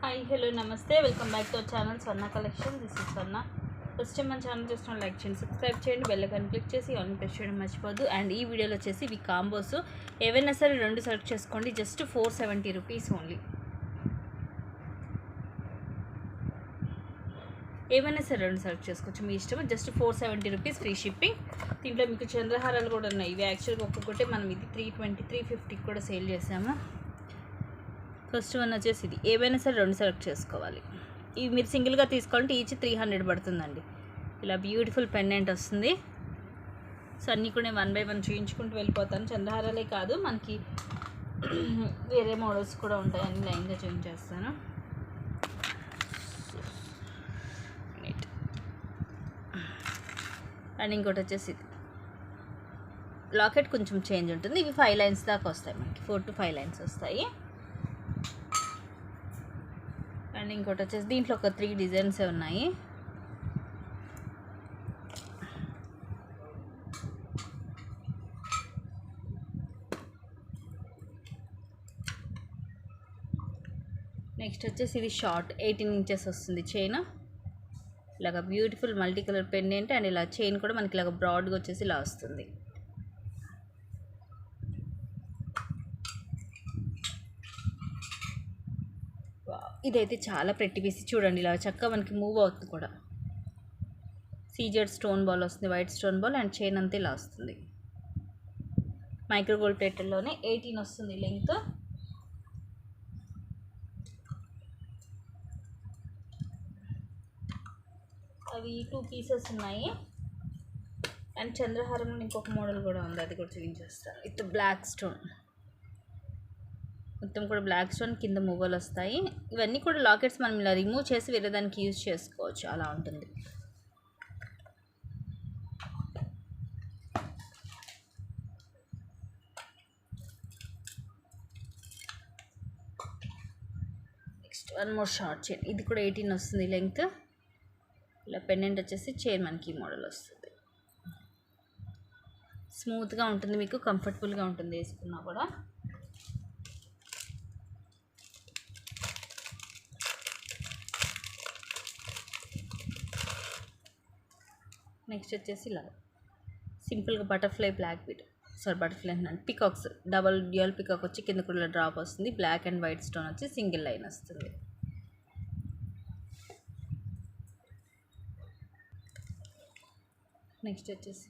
Hi hello నమస్తే welcome back to our channel Swarna collection. This is Swarna. First time మన channel చూస్తున్న like చేయండి, subscribe చేయండి, bell icon click చేసి on press చేయడం మర్చిపోద్దు. అండ్ ఈ వీడియోలో వచ్చేసి ఇవి కాంబోస్ ఏవైనా సరే రెండు సెలెక్ట్ చేసుకోండి, జస్ట్ 470 రూపీస్ ఓన్లీ. ఏమైనా సరే రెండు సెలెక్ట్ చేసుకోవచ్చు, మీ ఇష్టం. Just 470 rupees free shipping. దీంట్లో మీకు చంద్రహారాలు కూడా ఉన్నాయి. ఇవి యాక్చువల్గా ఒక్కొక్కటి మనం ఇది 320 350 కూడా సేల్ చేసాము. ఫస్ట్ వన్ వచ్చేసి ఇది. ఏవైనా సరే రెండు సెలెక్ట్ చేసుకోవాలి. ఇవి మీరు సింగిల్గా తీసుకోవాలంటే ఈచ్ 300 పడుతుందండి. ఇలా బ్యూటిఫుల్ పెండెంట్ వస్తుంది. సో అన్నీ కూడా నేను 1 by 1 చూయించుకుంటూ వెళ్ళిపోతాను. చంద్రహారాలే కాదు, మనకి వేరే మోడల్స్ కూడా ఉంటాయి, అన్ని లైన్గా చూపించేస్తాను. అండ్ ఇంకోటి వచ్చేసి ఇది లాకెట్ కొంచెం చేంజ్ ఉంటుంది. ఇవి 5 లైన్స్ దాకా వస్తాయి, మనకి 4 to 5 లైన్స్ వస్తాయి. అండ్ ఇంకోటి వచ్చేసి దీంట్లో ఒక 3 డిజైన్స్ ఉన్నాయి. నెక్స్ట్ వచ్చేసి ఇది షార్ట్ 18 ఇంచెస్ వస్తుంది చైన్. ఇలాగ beautiful multi colour pendant. And ఇలా చైన్ కూడా మనకి ఇలాగ బ్రాడ్గా వచ్చేసి ఇలా వస్తుంది. ఇదైతే చాలా ప్రెట్టి పీస్. చూడండి, ఇలా చక్కగా మనకి మూవ్ అవుతుంది కూడా. సీజెడ్ స్టోన్ బాల్ వస్తుంది, white stone ball. And chain అంతా ఇలా వస్తుంది. మైక్రో గోల్డ్ ప్లేట్లోనే 18 వస్తుంది లెంగ్త్. అవి 2 పీసెస్ ఉన్నాయి. అండ్ చంద్రహారంలో ఇంకొక మోడల్ కూడా ఉంది, అది కూడా చూపించేస్తాను. విత్ బ్లాక్ స్టోన్, మొత్తం కూడా బ్లాక్ స్టోన్, కింద మువ్వలు వస్తాయి. ఇవన్నీ కూడా లాకెట్స్ మనం ఇలా రిమూవ్ చేసి వేరే దానికి యూజ్ చేసుకోవచ్చు, అలా ఉంటుంది. Next one more short chain. ఇది కూడా 18 వస్తుంది లెంగ్త్. ఇలా పెండెంట్ వచ్చేసి చైన్ మనకి మోడల్ వస్తుంది. స్మూత్గా ఉంటుంది, మీకు కంఫర్టబుల్గా ఉంటుంది వేసుకున్నా కూడా. నెక్స్ట్ వచ్చేసి ఇలా సింపుల్గా బటర్ఫ్లై బ్లాక్ బీట్, బటర్ఫ్లై అంటే పికాక్స్, డబల్ డ్యూయల్ పికాక్ వచ్చి కింద కూడా డ్రాప్ వస్తుంది. బ్లాక్ అండ్ వైట్ స్టోన్ వచ్చి సింగిల్ లైన్ వస్తుంది. నెక్స్ట్ వచ్చేసి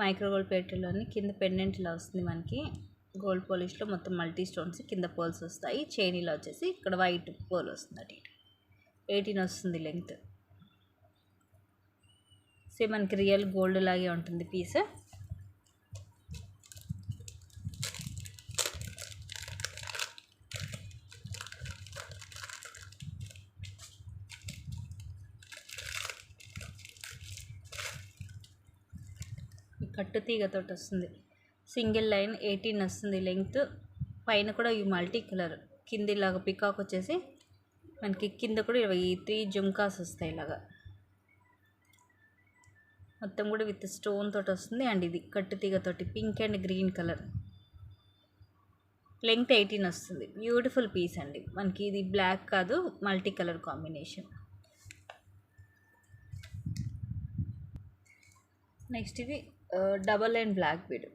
మైక్రో గోల్డ్ ప్లేట్లోని కింద పెండెంట్ ఇలా వస్తుంది మనకి. గోల్డ్ పాలిష్లో మొత్తం మల్టీ స్టోన్స్, కింద పర్ల్స్ వస్తాయి. చైన్ ఇలా వచ్చేసి ఇక్కడ వైట్ పర్ల్ వస్తుంది. అటు 18 వస్తుంది లెంగ్త్. సేమ్ మనకి రియల్ గోల్డ్ లాగే ఉంటుంది పీస్. కట్టు తీగతో వస్తుంది. సింగిల్ లైన్ 18 వస్తుంది లెంగ్త్. పైన కూడా ఈ మల్టీ కలర్, కింద ఇలాగ పికాక్ వచ్చేసి మనకి కింద కూడా 3 జుమ్కాస్ వస్తాయి ఇలాగా. మొత్తం కూడా విత్ స్టోన్ తోటి వస్తుంది. అండ్ ఇది కట్టు తీగతోటి pink and green colour. Length 18 వస్తుంది. బ్యూటిఫుల్ పీస్ అండి. మనకి ఇది బ్లాక్ కాదు, మల్టీ కలర్ కాంబినేషన్. నెక్స్ట్ ఇది డబల్ లైన్ బ్లాక్ బీడ్.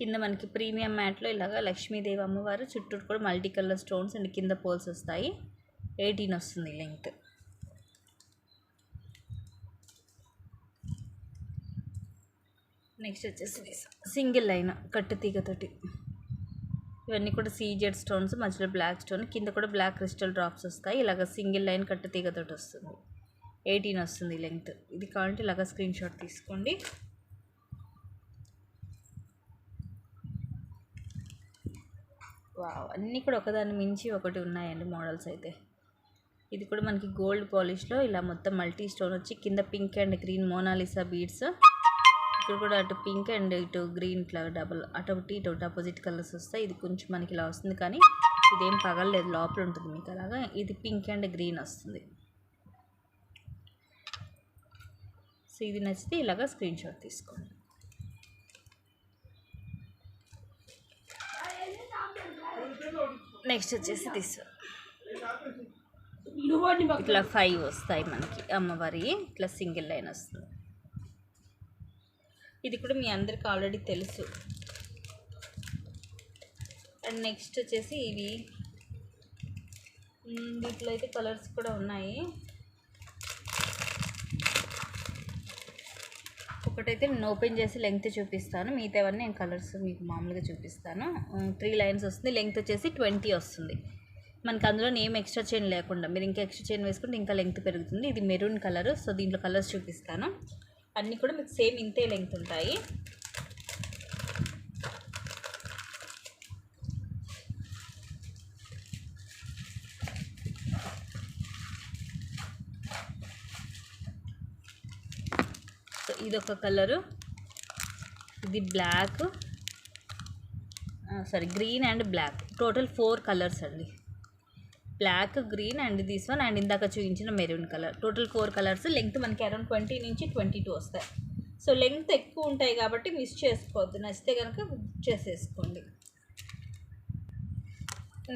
కింద మనకి ప్రీమియం మ్యాట్లో ఇలాగా లక్ష్మీదేవి అమ్మవారు, చుట్టూ కూడా మల్టీ కలర్ స్టోన్స్ అండ్ కింద పోల్స్ వస్తాయి. 18 వస్తుంది లెంగ్త్. నెక్స్ట్ వచ్చేసి సింగిల్ లైన్ కట్టు తీగతోటి. ఇవన్నీ కూడా సీజెడ్ స్టోన్స్, మధ్యలో బ్లాక్ స్టోన్, కింద కూడా బ్లాక్ క్రిస్టల్ డ్రాప్స్ వస్తాయి. ఇలాగ సింగిల్ లైన్ కట్టు తీగతోటి వస్తుంది. 18 వస్తుంది లెంగ్త్. ఇది కావాలంటే ఇలాగ స్క్రీన్ షాట్ తీసుకోండి. వావ్, అన్నీ కూడా ఒకదాన్ని మించి ఒకటి ఉన్నాయండి మోడల్స్ అయితే. ఇది కూడా మనకి గోల్డ్ పాలిష్లో ఇలా మొత్తం మల్టీ స్టోన్ వచ్చి కింద pink and green Monalisa beads. ఇక్కడ కూడా అటు పింక్ అండ్ ఇటు గ్రీన్ ఇట్లా డబుల్, అటు ఇటు అపోజిట్ కలర్స్ వస్తాయి. ఇది కొంచెం మనకి ఇలా వస్తుంది, కానీ ఇదేం పగలలేదు, లోపల ఉంటుంది మీకు అలాగా. ఇది పింక్ అండ్ గ్రీన్ వస్తుంది. సో ఇది నచ్చితే ఇలాగా స్క్రీన్ షాట్ తీసుకోండి. నెక్స్ట్ వచ్చేసి దిస్ ఇట్లా 5 వస్తాయి మనకి అమ్మవారి, ఇట్లా సింగిల్ లైన్ వస్తుంది. ఇది కూడా మీ అందరికి ఆల్రెడీ తెలుసు. అండ్ నెక్స్ట్ వచ్చేసి ఇవి, వీటిలో అయితే కలర్స్ కూడా ఉన్నాయి. ఒకటైతే నేను ఓపెన్ చేసి లెంగ్త్ చూపిస్తాను, మిగతావన్నీ నేను కలర్స్ మీకు మామూలుగా చూపిస్తాను. 3 లైన్స్ వస్తుంది, లెంగ్త్ వచ్చేసి 20 వస్తుంది మనకి. అందులో ఏం ఎక్స్ట్రా చైన్ లేకుండా, మీరు ఇంకా ఎక్స్ట్రా చైన్ వేసుకుంటే ఇంకా లెంగ్త్ పెరుగుతుంది. ఇది మెరూన్ కలర్, సో దీంట్లో కలర్స్ చూపిస్తాను. అన్నీ కూడా మీకు సేమ్ ఇంతే లెంగ్త్ ఉంటాయి. సో ఇదొక కలరు, ఇది black, green and black, total 4 colours అండి. Black, green and this one and ఇందాక చూపించిన maroon colour, total 4 colours. Length మనకి అరౌండ్ 20 నుంచి 22 వస్తాయి. సో లెంగ్త్ ఎక్కువ ఉంటాయి కాబట్టి మిస్ చేసుకోవద్దు, నచ్చితే కనుక బుక్ చేసేసుకోండి.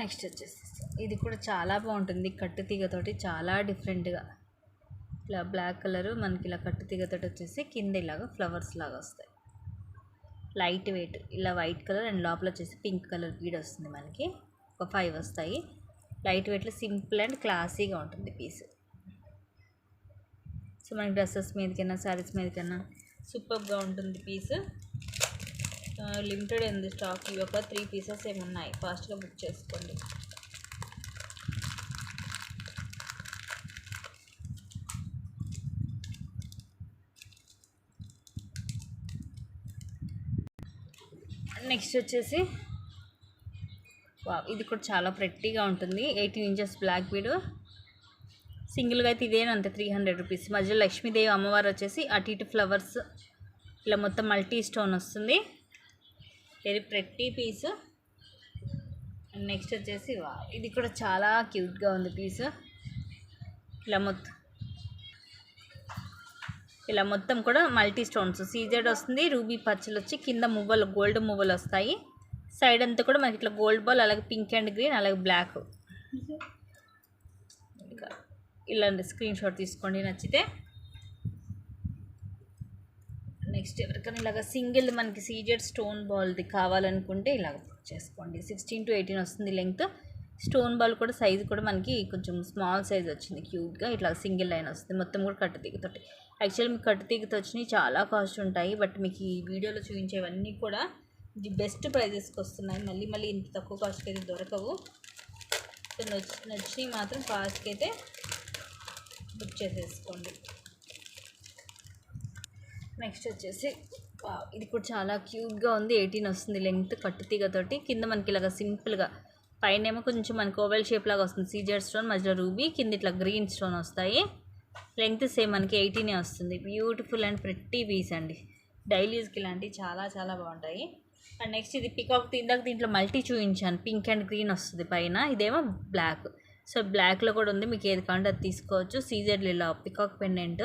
నెక్స్ట్ వచ్చేసి ఇది కూడా చాలా బాగుంటుంది, కట్టు తీగతోటి చాలా డిఫరెంట్గా. ఇలా బ్లాక్ కలరు మనకి ఇలా కట్టు తీగతోటి వచ్చేసి కింద ఇలాగా ఫ్లవర్స్ లాగా వస్తాయి, లైట్ వెయిట్. ఇలా వైట్ కలర్ అండ్ లోపల వచ్చేసి పింక్ కలర్ బీడ్ వస్తుంది మనకి. ఒక 5 వస్తాయి. లైట్ వెయిట్లో సింపుల్ అండ్ క్లాసీగా ఉంటుంది పీస్. సో మనకి డ్రెస్సెస్ మీదకైనా శారీస్ మీదకైనా సూపర్గా ఉంటుంది పీస్. లిమిటెడ్ ఉంది స్టాక్, ఇవి ఒక 3 పీసెస్ ఏమి ఉన్నాయి, ఫాస్ట్గా బుక్ చేసుకోండి. నెక్స్ట్ వచ్చేసి ఇది కూడా చాలా ప్రెట్టీగా ఉంటుంది, 18 ఇంచెస్ బ్లాక్ బీడ్. సింగిల్గా అయితే ఇదేనంత 300 రూపీస్. మధ్యలో లక్ష్మీదేవి అమ్మవారు వచ్చేసి అటు ఇటు ఫ్లవర్స్ ఇలా మొత్తం మల్టీ స్టోన్ వస్తుంది, వెరీ ప్రెట్టీ పీస్. నెక్స్ట్ వచ్చేసి ఇది కూడా చాలా క్యూట్గా ఉంది పీస్. ఇలా మొత్తం కూడా మల్టీ స్టోన్స్, సీజెడ్ వస్తుంది, రూబీ పచ్చలు వచ్చి కింద మువ్వలు, గోల్డ్ మువ్వలు వస్తాయి. సైడ్ అంతా కూడా మనకి ఇట్లా గోల్డ్ బాల్, అలాగే పింక్ అండ్ గ్రీన్, అలాగే బ్లాక్. ఇలాంటి స్క్రీన్ షాట్ తీసుకోండి నచ్చితే. నెక్స్ట్ ఎవరికైనా ఇలాగ సింగిల్ మనకి సీజెడ్ స్టోన్ బాల్ది కావాలనుకుంటే ఇలాగ బుక్ చేసుకోండి. 16 to 18 వస్తుంది లెంగ్త్. స్టోన్ బాల్ కూడా సైజు కూడా మనకి కొంచెం స్మాల్ సైజ్ వచ్చింది, క్యూట్గా ఇట్లా సింగిల్ లైన్ వస్తుంది. మొత్తం కూడా కట్టు తీగతోటి. యాక్చువల్లీ మీకు కట్టు తీగతో వచ్చినాయి చాలా కాస్ట్ ఉంటాయి, బట్ మీకు ఈ వీడియోలో చూపించేవన్నీ కూడా ది బెస్ట్ ప్రైజెస్కి వస్తున్నాయి. మళ్ళీ ఇంత తక్కువ కాస్ట్కి అయితే దొరకవు. సో నచ్చినవి మాత్రం ఫాస్ట్కి అయితే బుక్ చేసేసుకోండి. నెక్స్ట్ వచ్చేసి ఇది కూడా చాలా క్యూట్గా ఉంది, 18 వస్తుంది లెంగ్త్, కట్టు తీగతోటి. కింద మనకి ఇలాగ సింపుల్గా, పైన ఏమో కొంచెం మనకి ఓవెల్ షేప్ లాగా వస్తుంది, సీజెడ్ స్టోన్, మధ్యలో రూబీ, కింద ఇట్లా గ్రీన్ స్టోన్ వస్తాయి. లెంగ్త్ సేమ్ మనకి 18 వస్తుంది. బ్యూటిఫుల్ అండ్ ప్రెట్టీ పీస్ అండి, డైలీ యూజ్కి ఇలాంటివి చాలా చాలా బాగుంటాయి. అండ్ నెక్స్ట్ ఇది పికాక్, ఇందాక దీంట్లో మల్టీ చూపించాను, పింక్ అండ్ గ్రీన్ వస్తుంది పైన, ఇదేమో బ్లాక్. సో బ్లాక్లో కూడా ఉంది, మీకు ఏది కావాలంటే అది తీసుకోవచ్చు. సీజెడ్ ఇలా పికాక్ పెండెంట్,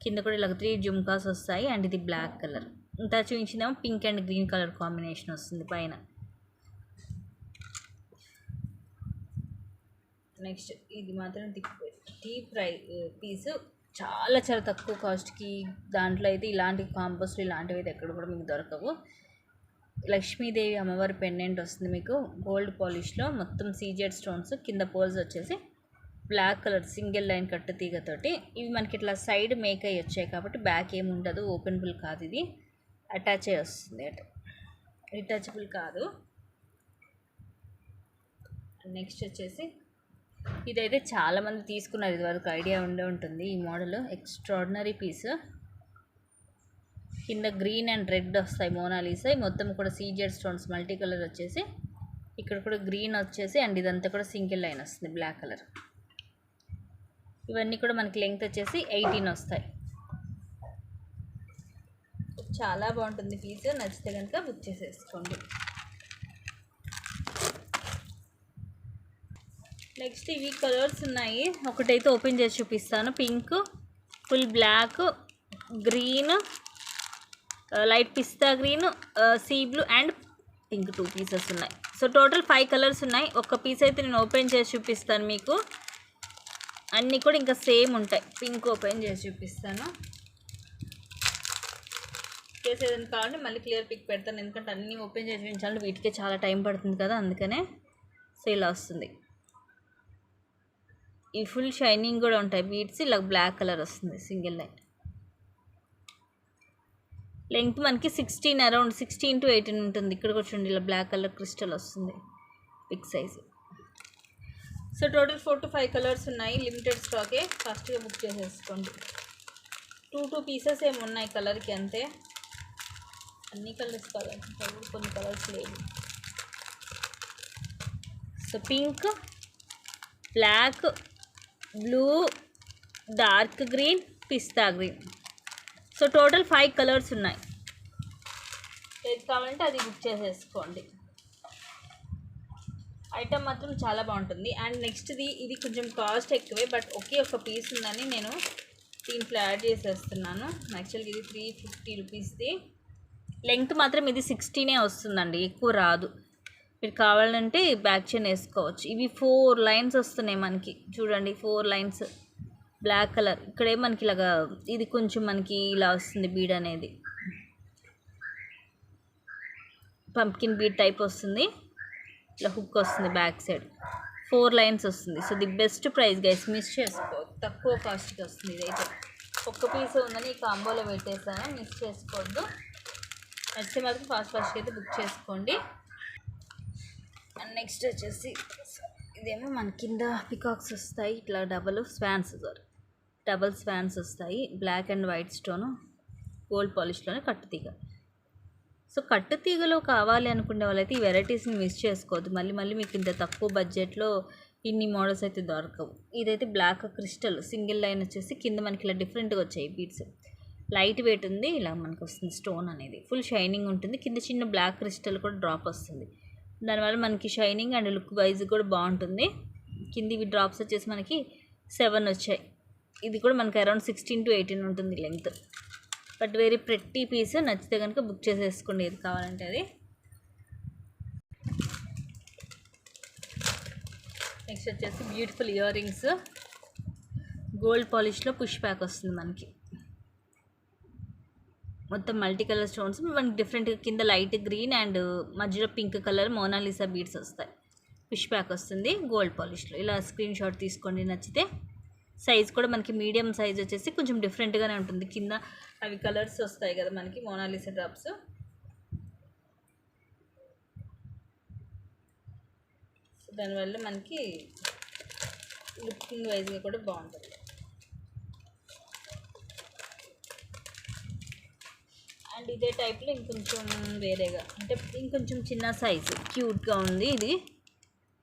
కింద కూడా ఇలా 3 జుమ్కాస్ వస్తాయి. అండ్ ఇది బ్లాక్ కలర్. ఇంత చూపించిందేమో pink and green colour combination వస్తుంది పైన. నెక్స్ట్ ఇది మాత్రం డీప్ ఫ్రై పీస్, చాలా చాలా తక్కువ కాస్ట్కి. దాంట్లో అయితే ఇలాంటి కాంపోస్ట్ ఇలాంటివి అయితే ఎక్కడ కూడా మీకు దొరకవు. లక్ష్మీదేవి అమ్మవారి పెండెంట్ వస్తుంది మీకు, గోల్డ్ పాలిష్లో, మొత్తం సీజెడ్ స్టోన్స్, కింద పోల్స్ వచ్చేసి బ్లాక్ కలర్ సింగిల్ లైన్ కట్టు తీగతోటి. ఇవి మనకి ఇట్లా సైడ్ మేక్ అయ్యి వచ్చాయి కాబట్టి బ్యాక్ ఏమి ఉండదు, ఓపెనబుల్ కాదు, ఇది అటాచ్ అయ్యి వస్తుంది, రిటచబుల్ కాదు. నెక్స్ట్ వచ్చేసి ఇదైతే చాలామంది తీసుకున్నారు, ఇది వరకు ఐడియా ఉండే ఉంటుంది. ఈ మోడల్ ఎక్స్ట్రాడినరీ పీస్, కింద గ్రీన్ అండ్ రెడ్ వస్తాయి మోనాలిసా, మొత్తం కూడా సీజెడ్ స్టోన్స్ మల్టీ కలర్ వచ్చేసి, ఇక్కడ కూడా గ్రీన్ వచ్చేసి, అండ్ ఇదంతా కూడా సింగిల్ లైన్ వస్తుంది బ్లాక్ కలర్. ఇవన్నీ కూడా మనకి లెంగ్త్ వచ్చేసి 18 వస్తాయి. చాలా బాగుంటుంది పీస్, నచ్చితే కనుక బుక్ చేసేసుకోండి. నెక్స్ట్ ఇవి కలర్స్ ఉన్నాయి, ఒకటైతే ఓపెన్ చేసి చూపిస్తాను. Pink, full black, green, light పిస్తా green, sea blue and pink 2 pieces ఉన్నాయి. సో టోటల్ 5 కలర్స్ ఉన్నాయి. ఒక పీస్ అయితే నేను ఓపెన్ చేసి చూపిస్తాను మీకు. అన్నీ కూడా ఇంకా సేమ్ ఉంటాయి. పింక్ ఓపెన్ చేసి చూపిస్తాను. కేసు ఏదైనా కావాలంటే మళ్ళీ క్లియర్ పిక్ పెడతాను, ఎందుకంటే అన్నీ ఓపెన్ చేసి చూపించాలంటే వీటికే చాలా టైం పడుతుంది కదా, అందుకనే. సో ఇలా వస్తుంది. ఈ ఫుల్ షైనింగ్ కూడా ఉంటాయి బీడ్స్. ఇలా బ్లాక్ కలర్ వస్తుంది సింగిల్ లైన్. లెంగ్త్ మనకి 16 అరౌండ్ 16 to 18 ఉంటుంది. ఇక్కడ కూడా చూడండి ఇలా బ్లాక్ కలర్ క్రిస్టల్ వస్తుంది big size. So total 4 to 5 colours ఉన్నాయి. లిమిటెడ్ స్టాకే, ఫాస్ట్గా బుక్ చేసేసుకోండి. 2 పీసెస్ ఏమి ఉన్నాయి కలర్కి అంతే. అన్ని కలర్స్ కావాలి, కొన్ని కలర్స్ లేవు. So pink, black, blue, dark green, pista green. So total 5 colours ఉన్నాయి. ఏది కావాలంటే అది బుక్ చేసేసుకోండి. ఐటమ్ మాత్రం చాలా బాగుంటుంది. అండ్ నెక్స్ట్ది, ఇది కొంచెం కాస్ట్ ఎక్కువే, బట్ ఒకే ఒక పీస్ ఉందని నేను దీంట్లో యాడ్ చేసేస్తున్నాను. యాక్చువల్గా ఇది 350 రూపీస్ది. లెంగ్త్ మాత్రం ఇది 16 వస్తుందండి, ఎక్కువ రాదు. మీరు కావాలంటే బ్యాక్ చైన్ వేసుకోవచ్చు. ఇవి 4 లైన్స్ వస్తున్నాయి మనకి, చూడండి 4 లైన్స్ బ్లాక్ కలర్. ఇక్కడే మనకి ఇలాగా ఇది కొంచెం మనకి ఇలా వస్తుంది బీడ్ అనేది, పంప్కిన్ బీడ్ టైప్ వస్తుంది. ఇట్లా హుక్ వస్తుంది బ్యాక్ సైడ్, 4 లైన్స్ వస్తుంది. So the best price guys, miss చేసుకోవద్దు. తక్కువ కాస్ట్కి వస్తుంది. ఇదైతే ఒక్క పీస్ ఉందని ఈ కాంబోలో పెట్టేసాను, మిస్ చేసుకోవద్దు. నచ్చితే మాత్రం ఫాస్ట్గా అయితే బుక్ చేసుకోండి. అండ్ నెక్స్ట్ వచ్చేసి ఇదేమో మన కింద పికాక్స్ వస్తాయి, ఇట్లా డబల్ స్వాన్స్ వస్తాయి. Black and white stone, gold పాలిష్లోనే కట్టుతీగ. సో కట్టుతీగలో కావాలి అనుకునే వాళ్ళైతే ఈ వెరైటీస్ని మిస్ చేసుకోవద్దు. మళ్ళీ మీకు ఇంత తక్కువ బడ్జెట్లో ఇన్ని మోడల్స్ అయితే దొరకవు. ఇదైతే బ్లాక్ క్రిస్టల్ సింగిల్ లైన్ వచ్చేసి కింద మనకి ఇలా డిఫరెంట్గా వచ్చాయి బీడ్స్. లైట్ వెయిట్ ఉంది, ఇలా మనకు వస్తుంది స్టోన్ అనేది. ఫుల్ షైనింగ్ ఉంటుంది. కింద చిన్న బ్లాక్ క్రిస్టల్ కూడా డ్రాప్ వస్తుంది. దానివల్ల మనకి షైనింగ్ అండ్ లుక్ వైజ్ కూడా బాగుంటుంది. కింద ఇవి డ్రాప్స్ వచ్చేసి మనకి 7 వచ్చాయి. ఇది కూడా మనకి అరౌండ్ 16 to 18 ఉంటుంది length. But very pretty piece. నచ్చితే కనుక బుక్ చేసేసుకోండి ఏది కావాలంటే అది. నెక్స్ట్ వచ్చేసి బ్యూటిఫుల్ ఇయర్ రింగ్స్, గోల్డ్ పాలిష్లో పుష్ బ్యాక్ వస్తుంది మనకి. మొత్తం మల్టీ కలర్ స్టోన్స్ మనకి డిఫరెంట్గా కింద లైట్ గ్రీన్ అండ్ మధ్యలో పింక్ కలర్ మోనాలిసా బీడ్స్ వస్తాయి. పుష్ బ్యాక్ వస్తుంది గోల్డ్ పాలిష్లో. ఇలా స్క్రీన్ షాట్ తీసుకోండి నచ్చితే. సైజ్ కూడా మనకి మీడియం సైజ్ వచ్చేసి కొంచెం డిఫరెంట్గానే ఉంటుంది. కింద అవి కలర్స్ వస్తాయి కదా మనకి మోనాలిసా డ్రాప్స్. సో దానివల్ల మనకి లుకింగ్ వైజ్గా కూడా బాగుంటుంది. అండ్ ఇదే టైప్లో ఇంకొంచెం వేరేగా, అంటే ఇంకొంచెం చిన్న సైజు క్యూట్గా ఉంది. ఇది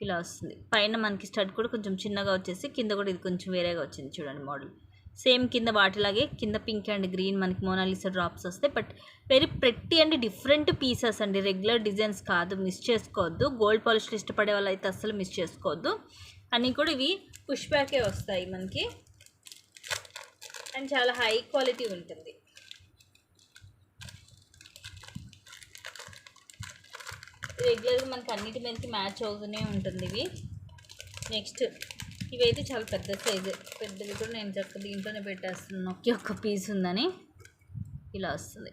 ఇలా వస్తుంది. పైన మనకి స్టడ్ కూడా కొంచెం చిన్నగా వచ్చేసి కింద కూడా ఇది కొంచెం వేరేగా వచ్చింది చూడండి మోడల్. సేమ్ కింద వాటిలాగే కింద పింక్ అండ్ గ్రీన్ మనకి మోనాలిసా డ్రాప్స్ వస్తాయి. But very pretty and different pieces అండి, రెగ్యులర్ డిజైన్స్ కాదు, మిస్ చేసుకోవద్దు. గోల్డ్ పాలిష్లు ఇష్టపడే వాళ్ళు అయితే అస్సలు మిస్ చేసుకోవద్దు. అన్నీ కూడా ఇవి పుష్ బ్యాకే వస్తాయి మనకి. అండ్ చాలా హై క్వాలిటీ ఉంటుంది. రెగ్యులర్గా మనకి అన్నిటి మీదకి మ్యాచ్ అవుతూనే ఉంటుంది ఇవి. నెక్స్ట్ ఇవైతే చాలా పెద్ద సైజు, పెద్దవి కూడా నేను చక్కగా దీంట్లోనే పెట్టేస్తున్నాను. ఒక్క పీస్ ఉందని ఇలా వస్తుంది.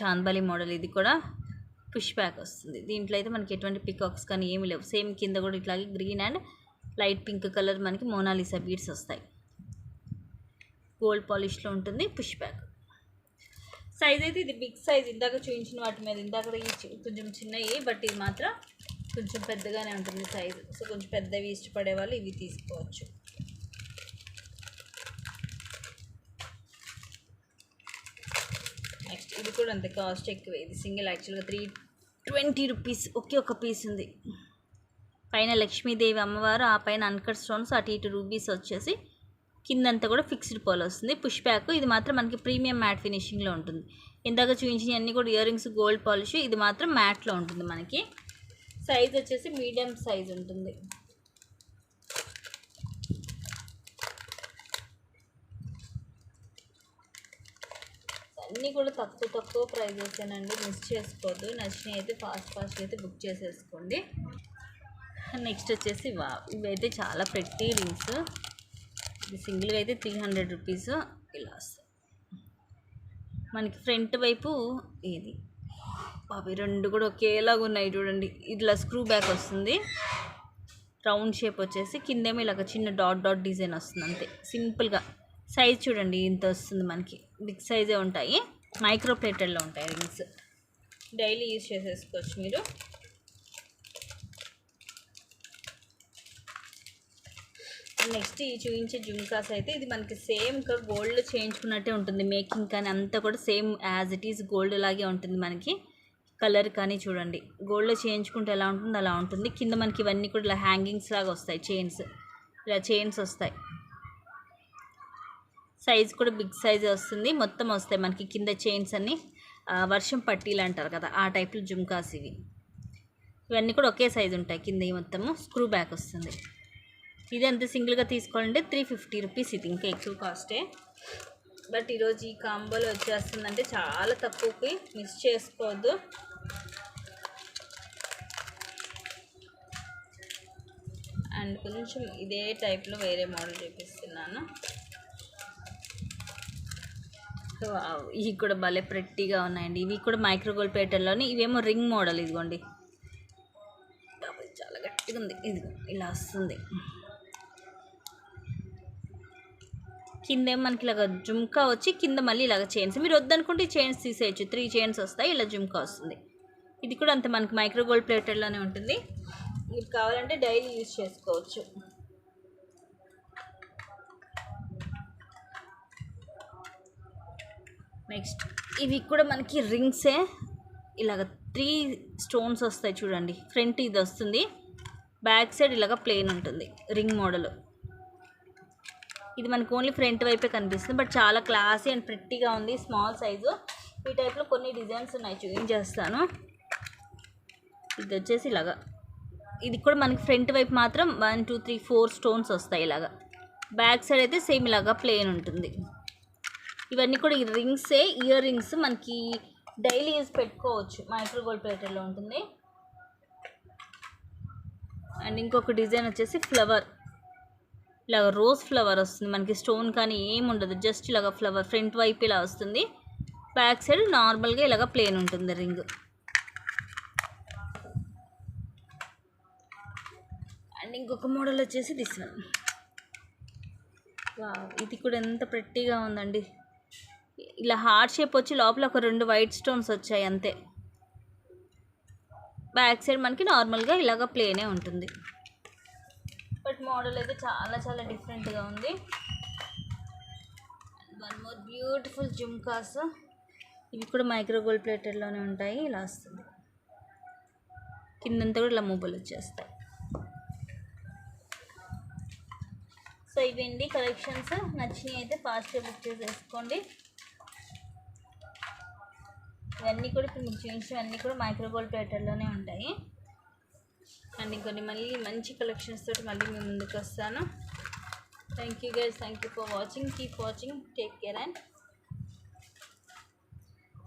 చాందబాలి మోడల్, ఇది కూడా పుష్ బ్యాక్ వస్తుంది. దీంట్లో అయితే మనకి ఎటువంటి పికాక్స్ కానీ ఏమి లేవు. సేమ్ కింద కూడా ఇట్లాగే green and light pink colour మనకి మోనాలిసా బీడ్స్ వస్తాయి. గోల్డ్ పాలిష్లో ఉంటుంది. పుష్ బ్యాక్ సైజ్ అయితే ఇది బిగ్ సైజ్. ఇందాక చూపించిన వాటి మీద ఇందాక కొంచెం చిన్నవి, బట్ ఇది మాత్రం కొంచెం పెద్దగానే ఉంటుంది సైజు. సో కొంచెం పెద్దవి ఇష్టపడే వాళ్ళు ఇవి తీసుకోవచ్చు. నెక్స్ట్ ఇది కూడా అంతే, కాస్ట్ ఎక్కువ. ఇది సింగిల్ యాక్చువల్గా 320 రూపీస్. ఒకే ఒక పీస్ ఉంది. పైన లక్ష్మీదేవి అమ్మవారు, ఆ పైన అన్కట్ స్టోన్స్, అటు ఇటు రూబీస్ వచ్చేసి కిందంతా కూడా ఫిక్స్డ్ పోల్ వస్తుంది. Push back. ఇది మాత్రం మనకి ప్రీమియం మ్యాట్ ఫినిషింగ్లో ఉంటుంది. ఇందాక చూపించిన అన్నీ కూడా ఇయర్ రింగ్స్ గోల్డ్ పాలిష్. ఇది మాత్రం మ్యాట్లో ఉంటుంది మనకి. సైజ్ వచ్చేసి మీడియం సైజ్ ఉంటుంది. అన్నీ అన్నీ కూడా తక్కువ ప్రైజెసేనండి, మిస్ చేసుకోవద్దు. నచ్చినవి అయితే ఫాస్ట్ అయితే బుక్ చేసేసుకోండి. నెక్స్ట్ వచ్చేసి ఇవైతే చాలా ప్రెట్టి రింగ్స్. ఇది సింగిల్గా అయితే 300 రూపీస్ ఇలా వస్తాయి. మనకి ఫ్రంట్ వైపు ఇది అవి రెండు కూడా ఒకేలాగా ఉన్నాయి చూడండి. ఇట్లా స్క్రూ బ్యాక్ వస్తుంది, రౌండ్ షేప్ వచ్చేసి కిందేమో ఇలాగ చిన్న డాట్ డిజైన్ వస్తుంది అంతే సింపుల్గా. సైజ్ చూడండి ఇంత వస్తుంది మనకి, బిగ్ సైజే ఉంటాయి. మైక్రో ప్లేటెడ్లో ఉంటాయి రింగ్స్, డైలీ యూజ్ చేసేసుకోవచ్చు మీరు. నెక్స్ట్ ఈ చూపించే జుమ్కాస్ అయితే ఇది మనకి సేమ్ ఇంకా గోల్డ్ చేయించుకున్నట్టే ఉంటుంది. మేకింగ్ కానీ అంతా కూడా same as it is gold లాగే ఉంటుంది. మనకి కలర్ కానీ చూడండి, గోల్డ్లో చేయించుకుంటే ఎలా ఉంటుందో అలా ఉంటుంది. కింద మనకి ఇవన్నీ కూడా ఇలా హ్యాంగింగ్స్ లాగా వస్తాయి, ఇలా చైన్స్ వస్తాయి. సైజ్ కూడా బిగ్ సైజ్ వస్తుంది, మొత్తం వస్తాయి మనకి కింద చైన్స్ అన్నీ. వర్షం పట్టీలు అంటారు కదా, ఆ టైప్లో జుమ్కాస్ ఇవన్నీ కూడా ఒకే సైజు ఉంటాయి. కింద మొత్తము స్క్రూ బ్యాక్ వస్తుంది. ఇది అంత సింగిల్గా తీసుకోవాలంటే 350 రూపీస్. ఇది ఇంకా ఎక్కువ కాస్టే, బట్ ఈరోజు ఈ కాంబోలో వచ్చేస్తుందంటే చాలా తక్కువకి, మిస్ చేసుకోవద్దు. అండ్ కొంచెం ఇదే టైప్లో వేరే మోడల్ చూపిస్తున్నాను. ఇవి కూడా భలే ప్రెట్టీగా ఉన్నాయండి. ఇవి కూడా మైక్రోగోల్డ్ ప్యాటర్న్లోని, ఇవేమో రింగ్ మోడల్. ఇదిగోండి చాలా గట్టిగా ఉంది. ఇదిగో ఇలా వస్తుంది. కిందేమో మనకి ఇలాగ జుమ్కా వచ్చి కింద మళ్ళీ ఇలాగ చైన్స్. మీరు వద్దనుకుంటే చైన్స్ తీసేయచ్చు, 3 చైన్స్ వస్తాయి, ఇలా జుమ్కా వస్తుంది. ఇది కూడా అంతే మనకి మైక్రోగోల్డ్ ప్లేటెడ్లోనే ఉంటుంది. మీరు కావాలంటే డైలీ యూజ్ చేసుకోవచ్చు. నెక్స్ట్ ఇవి కూడా మనకి రింగ్సే, ఇలాగ 3 స్టోన్స్ వస్తాయి చూడండి. ఫ్రంట్ ఇది వస్తుంది, బ్యాక్ సైడ్ ఇలాగ ప్లెయిన్ ఉంటుంది రింగ్ మోడల్. ఇది మనకు ఓన్లీ ఫ్రంట్ వైపే కనిపిస్తుంది, బట్ చాలా క్లాసీ అండ్ ప్రెట్టీగా ఉంది. Small size. ఈ టైప్లో కొన్ని డిజైన్స్ ఉన్నాయి, చూపించేస్తాను. ఇది వచ్చేసి ఇలాగా, ఇది కూడా మనకి ఫ్రంట్ వైపు మాత్రం 1 2 3 4 స్టోన్స్ వస్తాయి ఇలాగా. బ్యాక్ సైడ్ అయితే సేమ్ ఇలాగా ప్లెయిన్ ఉంటుంది. ఇవన్నీ కూడా ఈ రింగ్సే, ఇయర్ రింగ్స్. మనకి డైలీ యూజ్ పెట్టుకోవచ్చు, మైక్రోగోల్డ్ ప్లేటెడ్లో ఉంటుంది. అండ్ ఇంకొక డిజైన్ వచ్చేసి ఫ్లవర్, ఇలాగ రోజ్ ఫ్లవర్ వస్తుంది మనకి. స్టోన్ కానీ ఏమి ఉండదు, జస్ట్ ఇలాగ ఫ్లవర్ ఫ్రంట్ వైపు ఇలా వస్తుంది, బ్యాక్ సైడ్ నార్మల్గా ఇలాగ ప్లెయిన్ ఉంటుంది రింగ్. అండ్ ఇంకొక మోడల్ వచ్చేసి దిస్ వన్. ఇది కూడా ఎంత ప్రెట్టీగా ఉందండి. ఇలా హార్ట్ షేప్ వచ్చి లోపల ఒక 2 వైట్ స్టోన్స్ వచ్చాయి అంతే. బ్యాక్ సైడ్ మనకి నార్మల్గా ఇలాగ ప్లెయినే ఉంటుంది, బట్ మోడల్ అయితే చాలా డిఫరెంట్గా ఉంది. One more beautiful jhumkas. ఇవి కూడా మైక్రోగోల్డ్ ప్లేటెడ్లోనే ఉంటాయి, ఇలా వస్తుంది. కిందంతా కూడా ఇలా మూబలు వచ్చేస్తాయి. సో ఇవండి కలెక్షన్స్. నచ్చినవి అయితే ఫాస్ట్గా బుక్ చేసేసుకోండి. ఇవన్నీ కూడా ఇప్పుడు మీకు చూపించినవన్నీ కూడా మైక్రోగోల్డ్ ప్లేటెడ్లోనే ఉంటాయి. అండ్ ఇంకొన్ని మళ్ళీ మంచి కలెక్షన్స్ తోటి మళ్ళీ మేము ముందుకు వస్తాను. Thank you guys, thank you for watching. Keep watching, take care and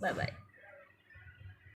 bye.